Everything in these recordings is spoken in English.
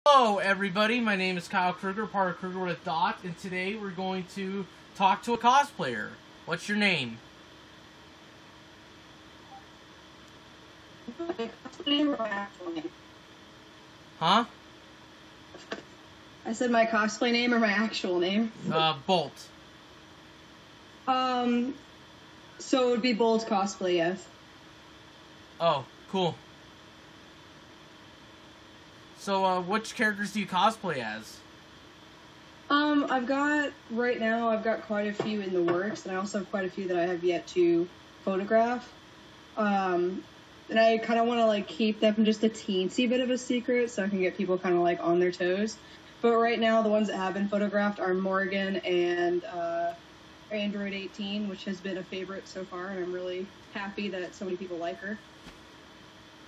Hello everybody, my name is Kyle Krueger, part of Krueger with Dot, and today we're going to talk to a cosplayer. What's your name? My cosplay name or my actual name? Huh? I said my cosplay name or my actual name? Bolt. So it would be Bolde Cosplay, yes. Oh, cool. So, which characters do you cosplay as? Right now, I've got quite a few in the works, and I also have quite a few that I have yet to photograph. And I kind of want to, keep them just a teensy bit of a secret so I can get people kind of, on their toes. But right now, the ones that have been photographed are Morgan and, Android 18, which has been a favorite so far, and I'm really happy that so many people like her.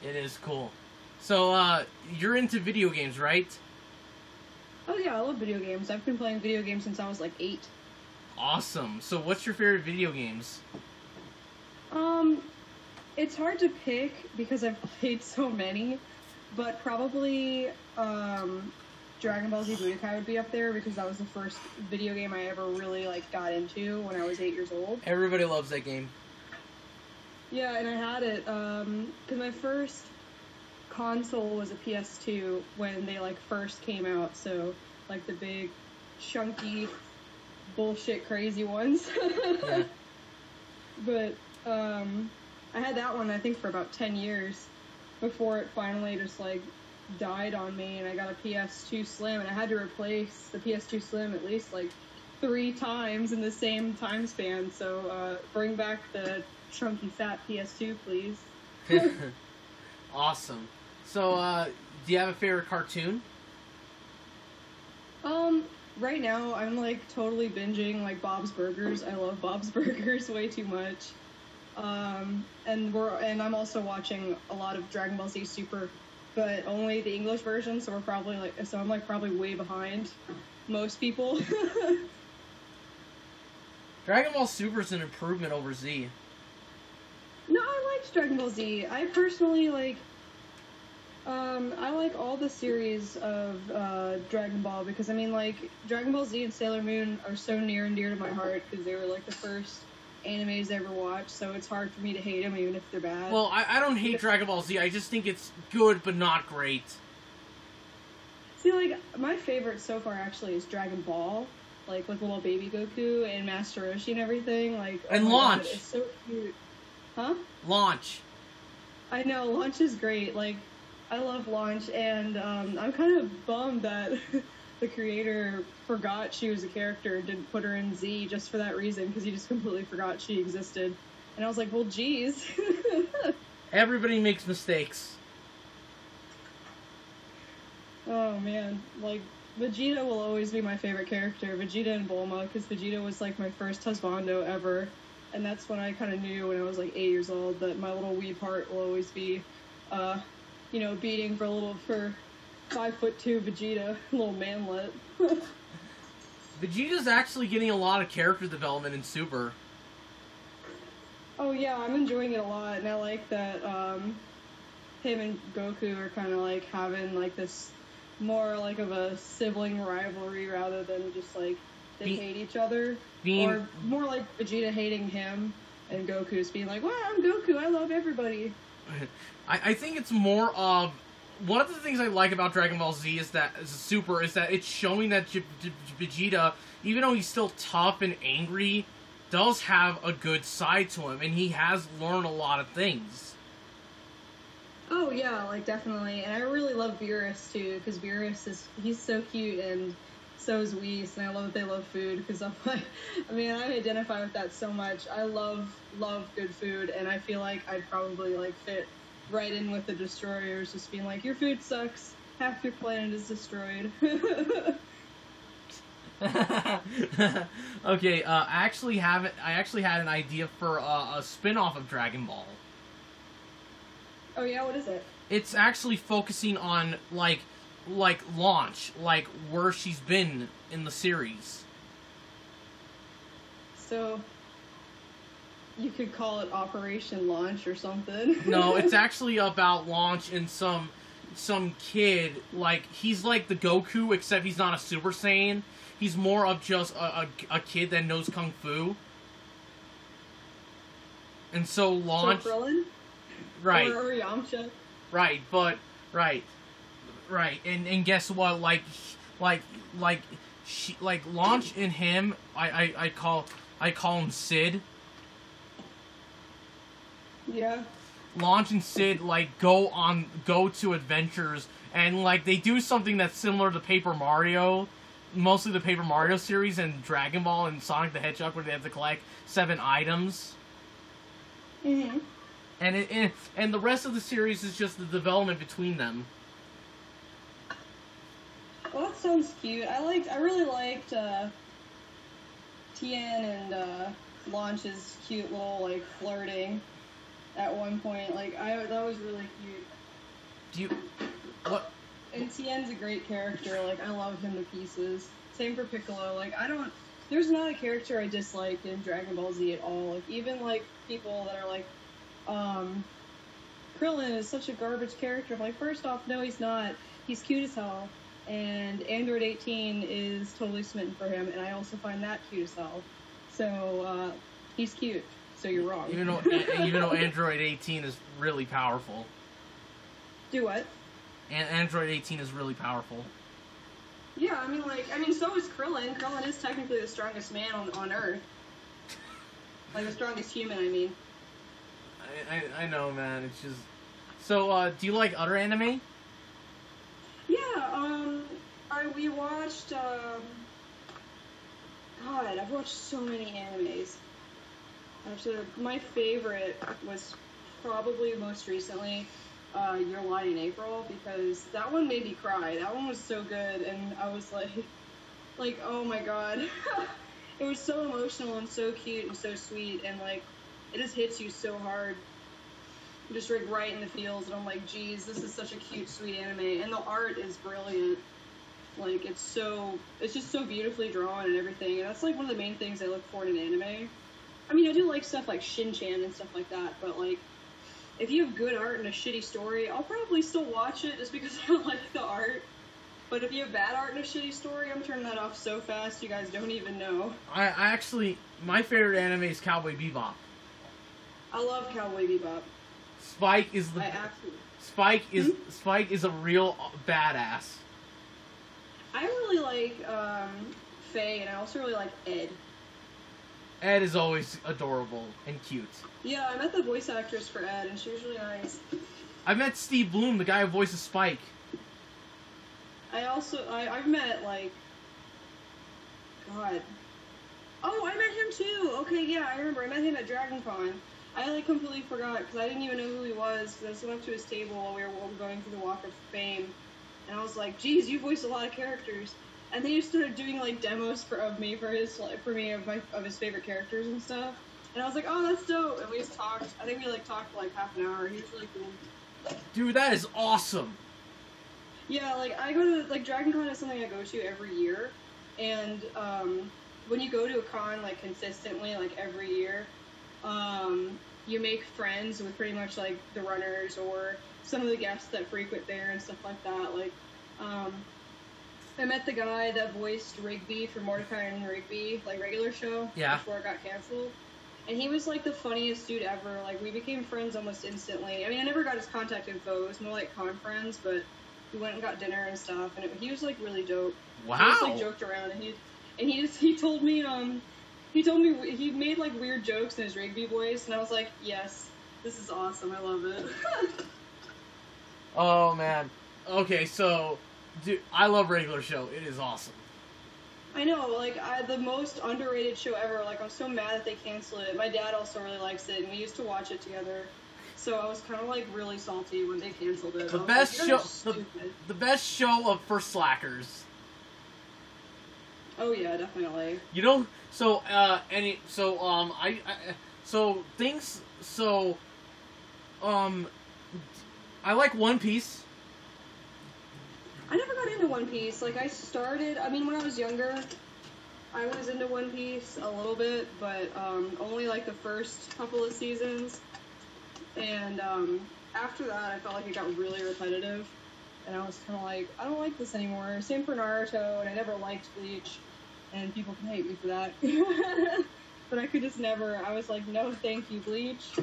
It is cool. So, you're into video games, right? Oh yeah, I love video games. I've been playing video games since I was 8. Awesome. So, what's your favorite video games? It's hard to pick because I've played so many, but probably, Dragon Ball Z Budokai would be up there because that was the first video game I ever really, got into when I was 8 years old. Everybody loves that game. Yeah, and I had it, because my first console was a PS2 when they, first came out, so, the big, chunky, bullshit crazy ones. Yeah. But, I had that one, I think, for about 10 years before it finally just, died on me, and I got a PS2 Slim, and I had to replace the PS2 Slim at least, 3 times in the same time span, so, bring back the chunky fat PS2, please. Awesome. So, do you have a favorite cartoon? Right now, I'm, totally binging, Bob's Burgers. I love Bob's Burgers way too much. And I'm also watching a lot of Dragon Ball Z Super, but only the English version, so we're probably, I'm, probably way behind most people. Dragon Ball Super is an improvement over Z. No, I liked Dragon Ball Z. I personally, I like all the series of, Dragon Ball, because, Dragon Ball Z and Sailor Moon are so near and dear to my heart, because they were, the first animes I ever watched, so it's hard for me to hate them, even if they're bad. Well, I don't hate Dragon Ball Z, I just think it's good, but not great. See, my favorite so far, actually, is Dragon Ball, with little baby Goku and Master Roshi and everything, And oh Launch! God, it's so cute. Huh? Launch! I know, Launch is great, I love Launch, and, I'm kind of bummed that the creator forgot she was a character and didn't put her in Z just for that reason, because he just completely forgot she existed. And I was like, well, geez. Everybody makes mistakes. Oh, man. Vegeta will always be my favorite character, Vegeta and Bulma, because Vegeta was, my first husbando ever, and that's when I kind of knew when I was, 8 years old that my little weeb heart will always be, beating for 5'2" Vegeta, little manlet. Vegeta's actually getting a lot of character development in Super. Oh yeah, I'm enjoying it a lot, and I like that him and Goku are kind of having this more of a sibling rivalry rather than just they hate each other, or more like Vegeta hating him and Goku's being like, "Wow, I'm Goku, I love everybody." I think it's more of one of the things I like about Dragon Ball Z is that Super is that it's showing that Vegeta, even though he's still tough and angry, does have a good side to him, and he has learned a lot of things. Oh yeah, definitely, and I really love Beerus too, because Beerus he's so cute, and so is Whis, and I love that they love food, because I identify with that so much. I love good food, and I feel like I'd probably fit right in with the Destroyers, just being like, your food sucks, half your planet is destroyed. Okay, I actually had an idea for a spin-off of Dragon Ball. Oh yeah, what is it? It's actually focusing on, Launch, where she's been in the series. So, you could call it Operation Launch or something. No, it's actually about Launch and some kid, like, he's like the Goku, except he's not a Super Saiyan. He's more of just a kid that knows Kung Fu. And so launch... So Krillin? Right. Or Yamcha? Right, but... Right. And guess what? Like Launch and him, I call him Sid. Yeah. Launch and Sid, like, go to adventures, and, like, they do something that's similar to Paper Mario, mostly the Paper Mario series, and Dragon Ball and Sonic the Hedgehog, where they have to collect 7 items. Mm-hmm. And the rest of the series is just the development between them. Well, that sounds cute. I really liked Tien and Launch's cute little, like, flirting at one point. Like, that was really cute. What? And Tien's a great character. Like, I love him to pieces. Same for Piccolo. Like, there's not a character I disliked in Dragon Ball Z at all. Like, even, like, people that are like, Krillin is such a garbage character. I'm like, first off, no, he's not. He's cute as hell. And Android 18 is totally smitten for him, and I also find that cute as hell. So, he's cute. So you're wrong. Even though Android 18 is really powerful. Do what? And Android 18 is really powerful. Yeah, I mean, so is Krillin. Krillin is technically the strongest man on Earth. Like, the strongest human, I mean. I know, man. It's just... So, do you like other anime? Yeah, we watched, God, I've watched so many animes. Actually, my favorite was probably most recently, Your Lie in April, because that one made me cry. That one was so good, and I was like, oh my god. It was so emotional and so cute and so sweet, and, like, it just hits you so hard. Just, like, right in the feels, and I'm like, geez, this is such a cute, sweet anime, and the art is brilliant. Like, it's just so beautifully drawn and everything, and that's, like, one of the main things I look for in an anime. I mean, I do like stuff like Shin-Chan and stuff like that, but, like, if you have good art and a shitty story, I'll probably still watch it just because I like the art. But if you have bad art and a shitty story, I'm turning that off so fast you guys don't even know. I actually, my favorite anime is Cowboy Bebop. I love Cowboy Bebop. Spike is Spike is a real badass. I really like Faye, and I also really like Ed. Ed is always adorable and cute. Yeah, I met the voice actress for Ed, and she was really nice. I met Steve Bloom, the guy who voices Spike. I've met, like, God. Oh, I met him too! Okay, yeah, I remember. I met him at Dragon Con. I, like, completely forgot, because I didn't even know who he was, because I just went up to his table while we were going through the Walk of Fame, and I was like, geez, you voiced a lot of characters. And then he started doing, like, demos of me of his favorite characters and stuff. And I was like, oh, that's dope. And we just talked. I think we, like, talked for, like, half an hour. He was really cool. Dude, that is awesome. Yeah, like, I go to, like, Dragon Con is something I go to every year. And, when you go to a con, like, consistently, like, every year, you make friends with pretty much, like, the runners or some of the guests that frequent there and stuff like that. Like, I met the guy that voiced Rigby for Mordecai and Rigby, like, regular show, before it got canceled. And he was, like, the funniest dude ever. Like, we became friends almost instantly. I mean, I never got his contact info. It was more like con friends, but we went and got dinner and stuff, and he was, like, really dope. Wow. He just, like, joked around, and he told me, he made, like, weird jokes in his Rigby voice, and I was like, yes, this is awesome. I love it. Oh, man. Okay, so... Dude, I love Regular Show. It is awesome. I know, like, the most underrated show ever. Like, I'm so mad that they canceled it. My dad also really likes it, and we used to watch it together. So I was kind of, like, really salty when they canceled it. The best show for slackers. Oh yeah, definitely. You know, I like One Piece. I never got into One Piece. Like, when I was younger, I was into One Piece a little bit, but only, like, the first couple of seasons. And after that, I felt like it got really repetitive. and I was kind of like, I don't like this anymore. Same for Naruto, and I never liked Bleach, and people can hate me for that. But I could just never, I was like, no thank you, Bleach.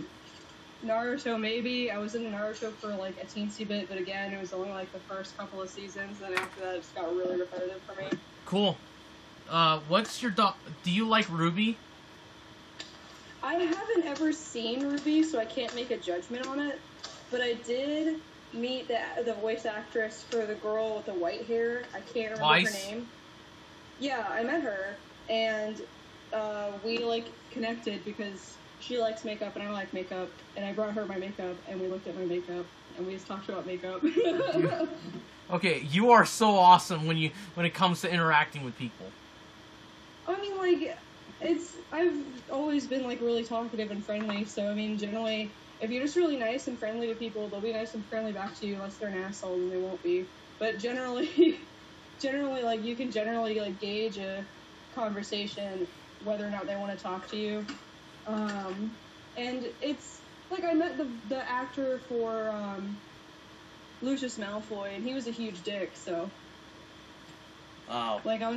Naruto, maybe. I was in Naruto for like a teensy bit, but again, it was only like the first couple of seasons, and after that, it just got really repetitive for me. Cool. What's your do you like Ruby? I haven't ever seen Ruby, so I can't make a judgment on it, but I did meet the voice actress for the girl with the white hair. I can't remember her name. Yeah, I met her, and we, like, connected because she likes makeup and I like makeup, and I brought her my makeup, and we looked at my makeup, and we just talked about makeup. Okay, you are so awesome when it comes to interacting with people. I mean, like, I've always been, like, really talkative and friendly, so, I mean, generally, if you're just really nice and friendly to people, they'll be nice and friendly back to you, unless they're an asshole, and they won't be. But generally, like, you can generally, like, gauge a conversation whether or not they want to talk to you. And it's, like, I met the actor for, Lucius Malfoy, and he was a huge dick, so... Oh. Like, I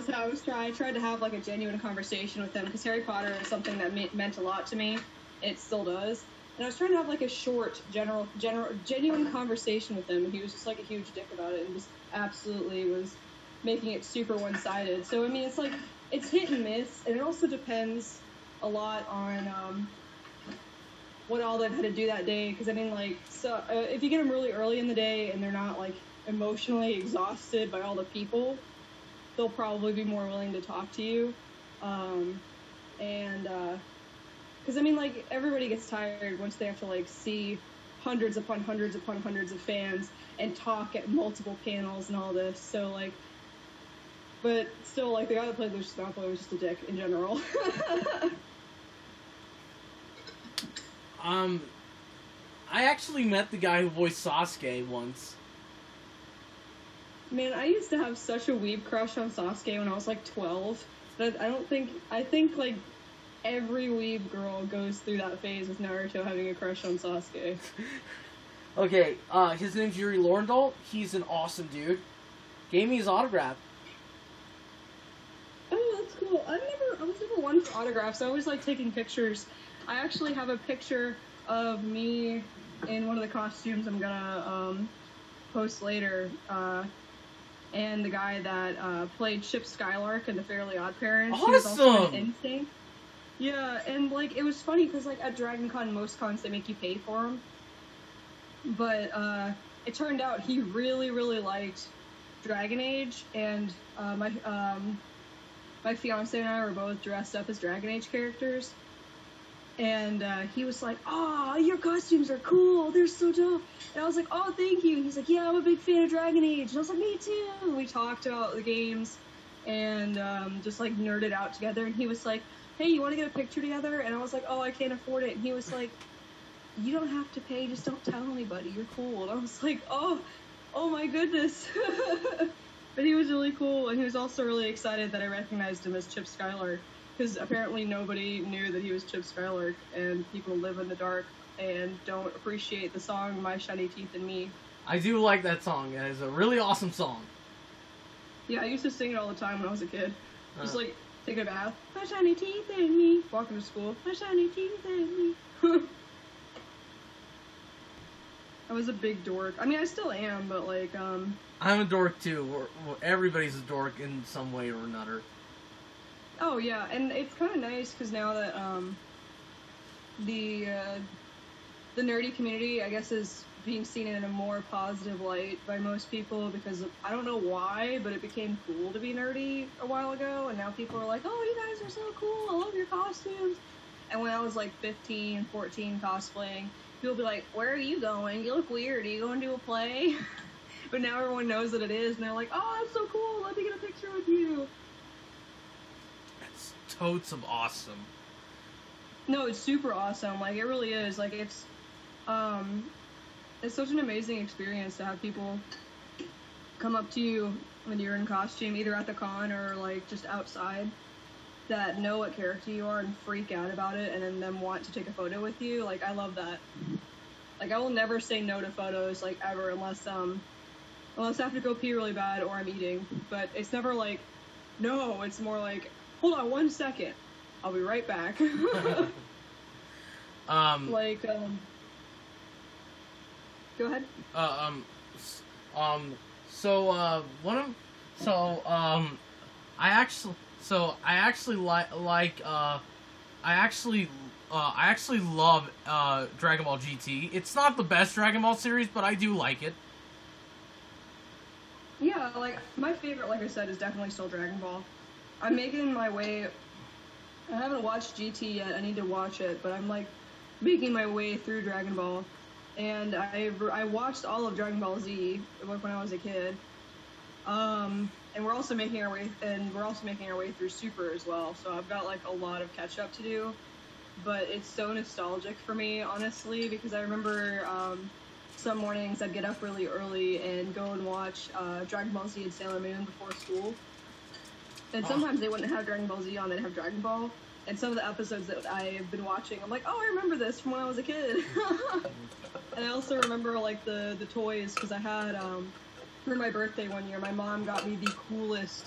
tried to have, like, a genuine conversation with him, because Harry Potter is something that meant a lot to me. It still does. And I was trying to have, like, a short, genuine conversation with him, and he was just, like, a huge dick about it, and just absolutely was making it super one-sided. So, I mean, it's, like, it's hit and miss, and it also depends a lot on, what all they've had to do that day, because, I mean, like, so, if you get them really early in the day, and they're not, like, emotionally exhausted by all the people, they'll probably be more willing to talk to you. Because, I mean, like, everybody gets tired once they have to, like, see hundreds upon hundreds upon hundreds of fans and talk at multiple panels and all this. So, like, but still, like, the guy that played Lucius Malfoy was just a dick in general. I actually met the guy who voiced Sasuke once. Man, I used to have such a weeb crush on Sasuke when I was, like, 12. But I think, like, every weeb girl goes through that phase with Naruto having a crush on Sasuke. Okay, his name's Yuri Lorndal. He's an awesome dude. Gave me his autograph. Oh, that's cool. I was never one for autographs. I always like taking pictures. I actually have a picture of me in one of the costumes I'm gonna, post later, and the guy that played Chip Skylark in The Fairly OddParents. Awesome! He was also in Instinct. Yeah, and, like, it was funny because, like, at Dragon Con, most cons, they make you pay for them. But it turned out he really, really liked Dragon Age, and my fiance and I were both dressed up as Dragon Age characters. And he was like, "Oh, your costumes are cool. They're so dope." And I was like, "Oh, thank you." He's like, "Yeah, I'm a big fan of Dragon Age." And I was like, "Me too." And we talked about the games and just, like, nerded out together. And he was like, "Hey, you want to get a picture together?" And I was like, "Oh, I can't afford it." And he was like, "You don't have to pay. Just don't tell anybody. You're cool." And I was like, oh my goodness. But he was really cool. And he was also really excited that I recognized him as Chip Skylark. Because apparently nobody knew that he was Chip Skylark, and people live in the dark and don't appreciate the song My Shiny Teeth and Me. I do like that song. It is a really awesome song. Yeah, I used to sing it all the time when I was a kid. Just like, taking a bath. My shiny teeth and me. Walking to school. My shiny teeth and me. I was a big dork. I mean, I still am, but, like, I'm a dork too. Everybody's a dork in some way or another. Oh, yeah, and it's kind of nice, because now that, the nerdy community, I guess, is being seen in a more positive light by most people, because I don't know why, but it became cool to be nerdy a while ago, and now people are like, "Oh, you guys are so cool, I love your costumes." And when I was, like, 15, 14 cosplaying, people would be like, "Where are you going? You look weird. Are you going to a play?" But now everyone knows that it is, and they're like, "Oh, that's so cool, let me get a picture with you." Totes of awesome. No, it's super awesome. Like, it really is. Like, it's such an amazing experience to have people come up to you when you're in costume, either at the con or, like, just outside, that know what character you are and freak out about it, and then them want to take a photo with you. Like, I love that. Like, I will never say no to photos, like, ever, unless unless I have to go pee really bad or I'm eating. But it's never like, no, it's more like, hold on 1 second, I'll be right back. Like, go ahead. I actually love Dragon Ball GT. It's not the best Dragon Ball series, but I do like it. Yeah, like, my favorite, like I said, is definitely still Dragon Ball. I'm making my way, I haven't watched GT yet, I need to watch it, but I'm, like, making my way through Dragon Ball. And I watched all of Dragon Ball Z when I was a kid. And we're also making our way through Super as well, so I've got, like, a lot of catch-up to do. But it's so nostalgic for me, honestly, because I remember, some mornings I'd get up really early and go and watch Dragon Ball Z and Sailor Moon before school. And sometimes they wouldn't have Dragon Ball Z on, they'd have Dragon Ball. And some of the episodes that I've been watching, I'm like, oh, I remember this from when I was a kid. And I also remember, like, the toys, because I had, for my birthday one year, my mom got me the coolest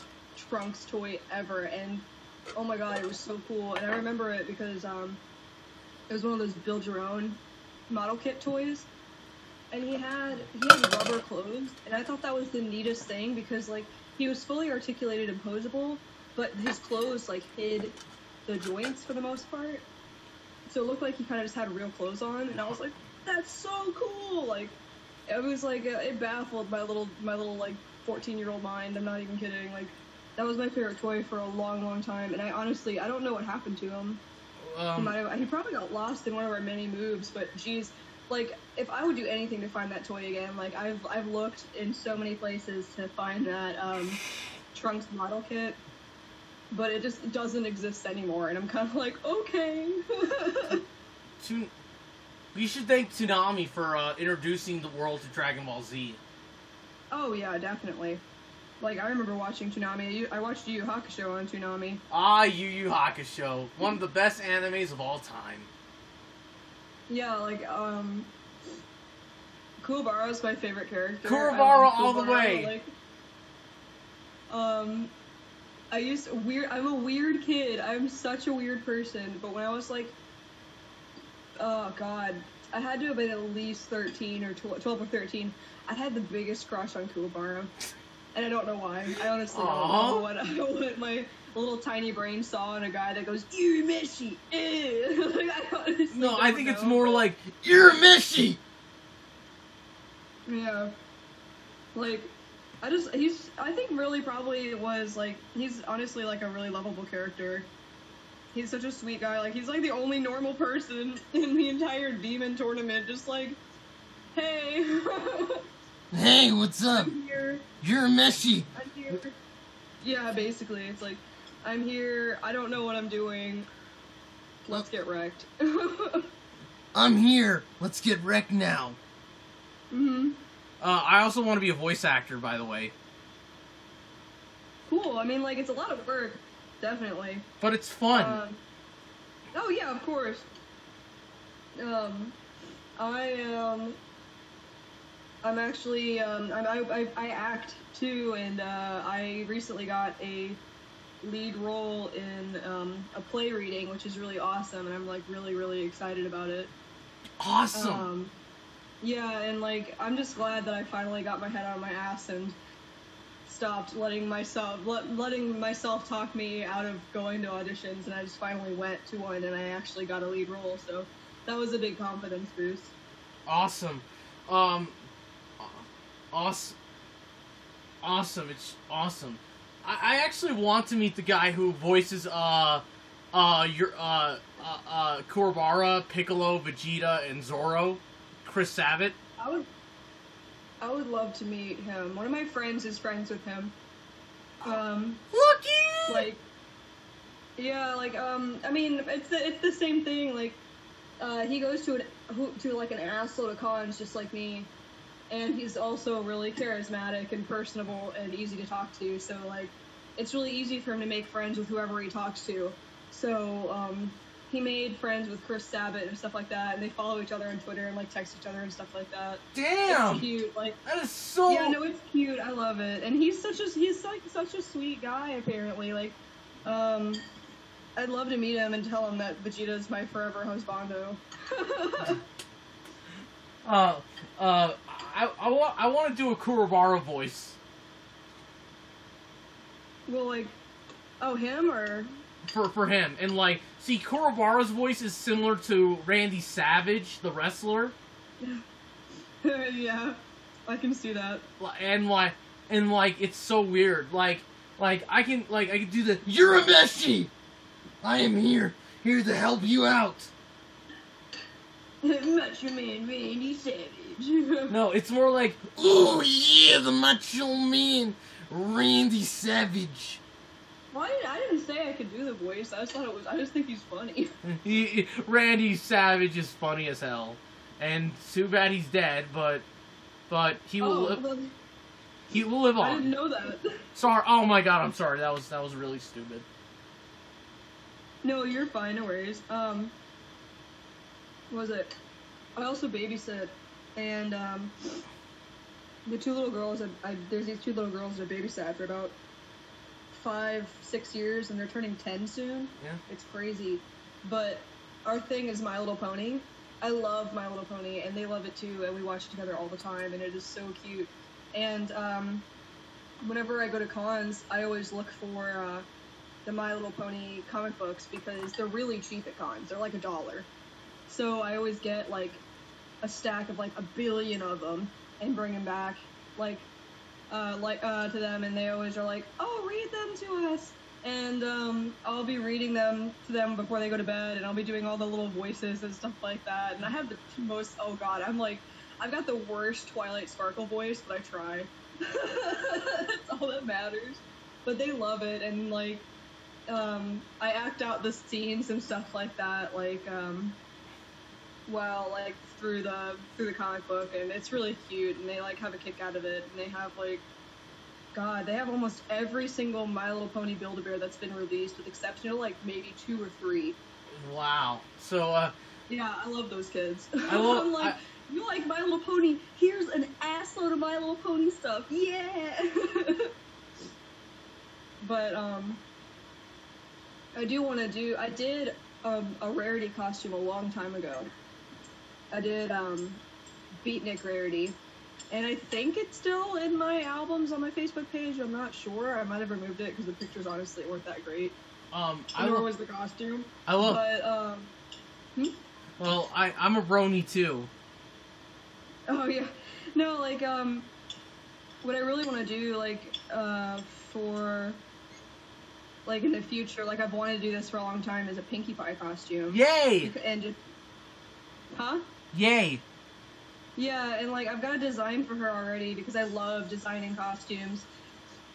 Trunks toy ever, and oh my god, it was so cool. And I remember it because it was one of those build-your-own model kit toys. And he had rubber clothes, and I thought that was the neatest thing because, like, he was fully articulated and posable, but his clothes, like, hid the joints for the most part. So it looked like he kind of just had real clothes on, and I was like, that's so cool! Like, it was like, it baffled my little, like, 14-year-old mind, I'm not even kidding. Like, that was my favorite toy for a long, long time, and I don't know what happened to him. He probably got lost in one of our many moves, but geez, like, if I would do anything to find that toy again, like, I've looked in so many places to find that, Trunks model kit, but it just doesn't exist anymore, and I'm kind of like, okay. We should thank Toonami for introducing the world to Dragon Ball Z. Oh yeah, definitely. Like, I remember watching Toonami. I watched Yu Yu Hakusho on Toonami. Ah, Yu Yu Hakusho. One of the best animes of all time. Yeah, like, Krueger's my favorite character. Kruegerr all the way! Like, I'm a weird kid. I'm such a weird person. But when I was, like, oh god, I had to have been at least 13 or 12 or 13. I had the biggest crush on Kruegerr. And I don't know why. I honestly don't know what my little tiny brain saw in a guy that goes, "You're Messi." Like, I think it's more like, "You're Messi." Yeah. Like, I think really probably was, like, he's honestly, like, a really lovable character. He's such a sweet guy. Like, he's, like, the only normal person in the entire demon tournament. Just like, hey. Hey, what's up? I'm here. You're Messi. I'm here. Yeah, basically. It's like, I'm here. I don't know what I'm doing. Let's get wrecked. I'm here. Let's get wrecked now. Mm-hmm. I also want to be a voice actor, by the way. Cool. I mean, like, it's a lot of work. Definitely. But it's fun. Oh, yeah, of course. I'm actually, I act too, and I recently got a lead role in a play reading, which is really awesome, and I'm, like, really, really excited about it. Awesome! Yeah, and, like, I'm just glad that I finally got my head out of my ass and stopped letting myself talk me out of going to auditions, and I just finally went to one, and I actually got a lead role, so that was a big confidence boost. Awesome. Awesome. It's awesome. I actually want to meet the guy who voices Kruegerr, Piccolo, Vegeta, and Zoro, Chris Sabat. I would love to meet him. One of my friends is friends with him. Lucky! Like, yeah, like, I mean, it's the same thing. Like, he goes to like an assload of cons just like me. And he's also really charismatic and personable and easy to talk to, so, like, it's really easy for him to make friends with whoever he talks to. So, he made friends with Chris Sabat and stuff like that, and they follow each other on Twitter and like text each other and stuff like that. Damn, it's cute. Like that is so. Yeah, no, it's cute. I love it, and he's like such a sweet guy. Apparently, like, I'd love to meet him and tell him that Vegeta is my forever husbando. I want to do a Kruegerr voice. Well, like, oh, him or for him, and like, see, Kruegerr's voice is similar to Randy Savage, the wrestler. Yeah, I can see that. And like, it's so weird. Like I can do the Urameshi. I am here to help you out. Macho Man Randy Savage. No, it's more like, oh yeah, the Macho Man Randy Savage. Well, I didn't say I could do the voice. I just think he's funny. Randy Savage is funny as hell, and too bad he's dead. But he will live. Well, he will live on. I didn't know that. Sorry. Oh my god, I'm sorry. That was really stupid. No, you're fine. No worries. What was it? I also babysit, and the two little girls. There's these two little girls that I babysat for about 5-6 years, and they're turning 10 soon. Yeah. It's crazy. But our thing is My Little Pony. I love My Little Pony, and they love it too, and we watch it together all the time, and it is so cute. And whenever I go to cons, I always look for the My Little Pony comic books because they're really cheap at cons. They're like $1. So I always get like a stack of like 1 billion of them and bring them back to them, and they always are like, oh, read them to us. And I'll be reading them to them before they go to bed, and I'll be doing all the little voices and stuff like that. And I have the most, oh god, I've got the worst Twilight Sparkle voice, but I try. That's all that matters. But they love it, and like, I act out the scenes and stuff like that, like, through the comic book, and it's really cute, and they like have a kick out of it, and they have like, god, they have almost every single My Little Pony Build-A-Bear that's been released, with exception of like maybe 2 or 3. Wow. So yeah, I love those kids. I'm like, you like My Little Pony? Here's an assload of My Little Pony stuff. Yeah. But I did a rarity costume a long time ago. I did Beatnik rarity, and I think it's still in my albums on my Facebook page. I'm not sure. I might have removed it because the pictures honestly weren't that great. Nor was the costume. I love. But Well, I'm a brony too. Oh yeah, no, like what I really want to do, like for like in the future, like I've wanted to do this for a long time, is a Pinkie Pie costume. Yay! And just, huh? Yay! Yeah, and like I've got a design for her already because I love designing costumes,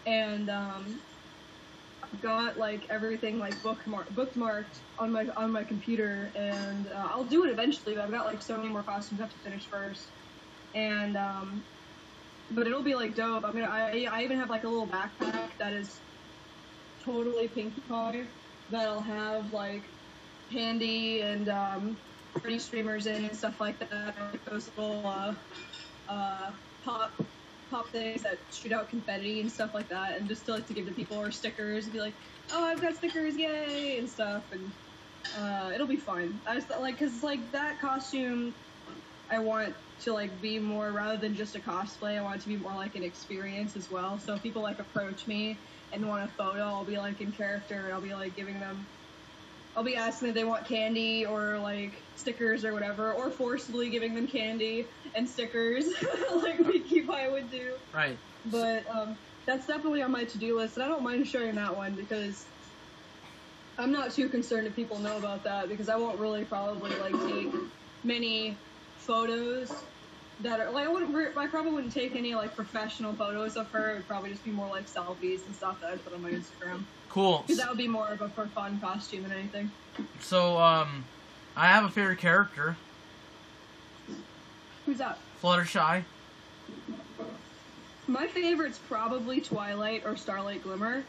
and I've got like everything like bookmarked on my computer, and I'll do it eventually. But I've got like so many more costumes I have to finish first, and but it'll be like dope. I mean, I even have like a little backpack that is totally Pinkie Pie that'll have like candy and pretty streamers in and stuff like that, or like those little pop things that shoot out confetti and stuff like that, and just to like to give to people, or stickers and be like, oh, I've got stickers, yay, and stuff. And it'll be fun. I just like, because like that costume, I want to like be more, rather than just a cosplay, I want it to be more like an experience as well. So if people like approach me and want a photo, I'll be like in character, and I'll be like giving them, I'll be asking if they want candy or like stickers or whatever, or forcibly giving them candy and stickers like Pinkie Pie would do. Right. But that's definitely on my to-do list, and I don't mind sharing that one because I'm not too concerned if people know about that, because I won't really probably like take many photos that are like, I probably wouldn't take any like professional photos of her. It would probably just be more like selfies and stuff that I'd put on my Instagram. Cool. Because that would be more of a for fun costume than anything. So I have a favorite character. Who's that? Fluttershy. My favorite's probably Twilight or Starlight Glimmer.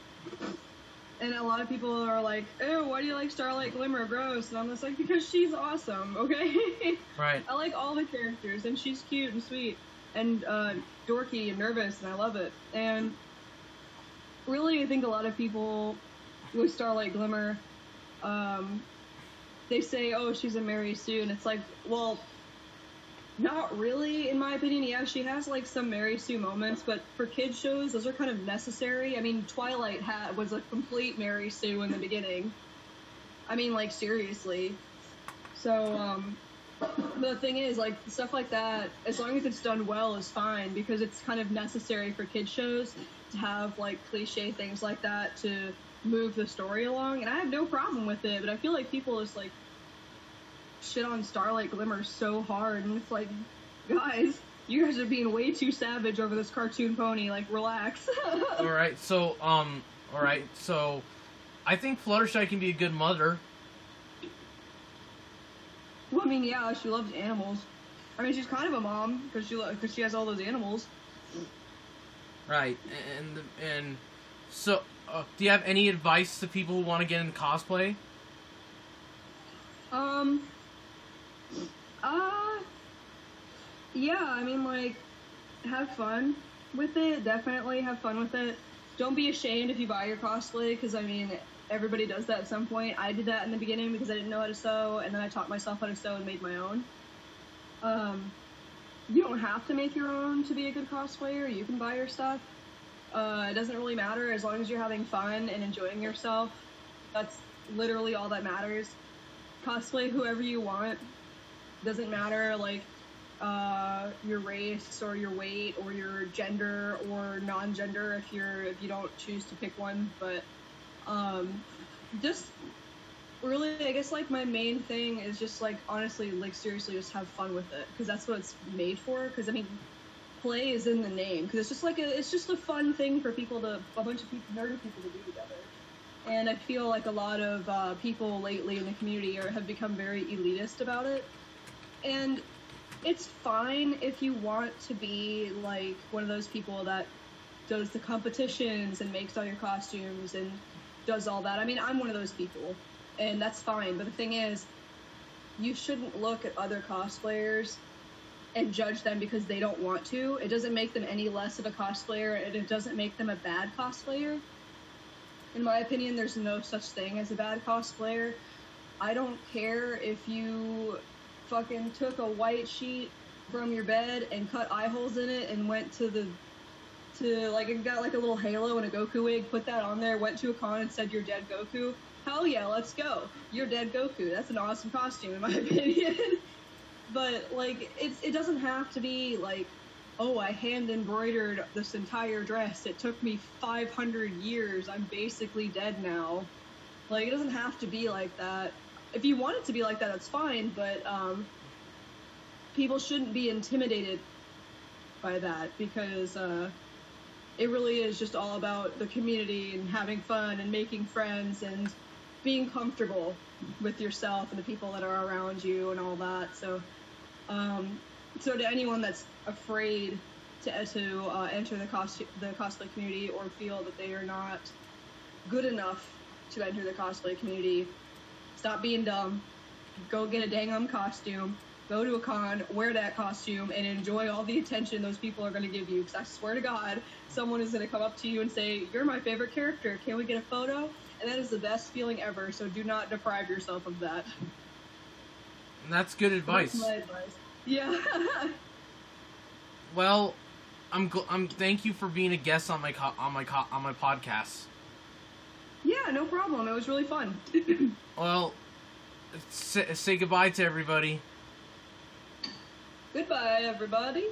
And a lot of people are like, "Oh, why do you like Starlight Glimmer? Gross." And I'm just like, because she's awesome, okay? Right. I like all the characters, and she's cute and sweet, and dorky and nervous, and I love it. And really, I think a lot of people with Starlight Glimmer, they say, "Oh, she's a Mary Sue," and it's like, well, not really, in my opinion. Yeah, she has like some Mary Sue moments, but for kids shows, those are kind of necessary. I mean, Twilight was a complete Mary Sue in the beginning. I mean, like, seriously. So, the thing is, like, stuff like that, as long as it's done well, is fine, because it's kind of necessary for kids shows to have, like, cliche things like that to move the story along, and I have no problem with it, but I feel like people just, like, shit on Starlight Glimmer so hard, and it's like, guys, you guys are being way too savage over this cartoon pony, like, relax. Alright, so I think Fluttershy can be a good mother. Well, I mean, yeah, she loves animals. I mean, she's kind of a mom, because she has all those animals. Right, and so, do you have any advice to people who want to get into cosplay? Yeah, I mean, like, have fun with it, definitely have fun with it. Don't be ashamed if you buy your cosplay, because, I mean, everybody does that at some point. I did that in the beginning because I didn't know how to sew, and then I taught myself how to sew and made my own. You don't have to make your own to be a good cosplayer. You can buy your stuff. It doesn't really matter as long as you're having fun and enjoying yourself. That's literally all that matters. Cosplay whoever you want. Doesn't matter, like, your race or your weight or your gender or non-gender if you don't choose to pick one, but just really, I guess, like, my main thing is just, like, honestly, like, seriously, just have fun with it, because that's what it's made for. Because I mean, play is in the name, because it's just like it's just a fun thing for a bunch of people, nerdy people, to do together. And I feel like a lot of people lately in the community have become very elitist about it. And it's fine if you want to be, like, one of those people that does the competitions and makes all your costumes and does all that. I mean, I'm one of those people, and that's fine. But the thing is, you shouldn't look at other cosplayers and judge them because they don't want to. It doesn't make them any less of a cosplayer, and it doesn't make them a bad cosplayer. In my opinion, there's no such thing as a bad cosplayer. I don't care if you fucking took a white sheet from your bed and cut eye holes in it and went to like, it got like a little halo and a Goku wig, put that on there, went to a con and said you're dead Goku. Hell yeah, let's go. You're dead Goku. That's an awesome costume in my opinion. But, like, it doesn't have to be like, oh, I hand embroidered this entire dress. It took me 500 years. I'm basically dead now. Like, it doesn't have to be like that. If you want it to be like that, that's fine, but people shouldn't be intimidated by that, because it really is just all about the community and having fun and making friends and being comfortable with yourself and the people that are around you and all that. So, so to anyone that's afraid to enter the cosplay community, or feel that they are not good enough to enter the cosplay community, stop being dumb. Go get a dang costume. Go to a con, wear that costume, and enjoy all the attention those people are going to give you. Because I swear to God, someone is going to come up to you and say, "You're my favorite character. Can we get a photo?" And that is the best feeling ever. So do not deprive yourself of that. And that's good advice. That's my advice. Yeah. Well, thank you for being a guest on my podcast. Yeah, no problem. It was really fun. Well, say goodbye to everybody. Goodbye, everybody.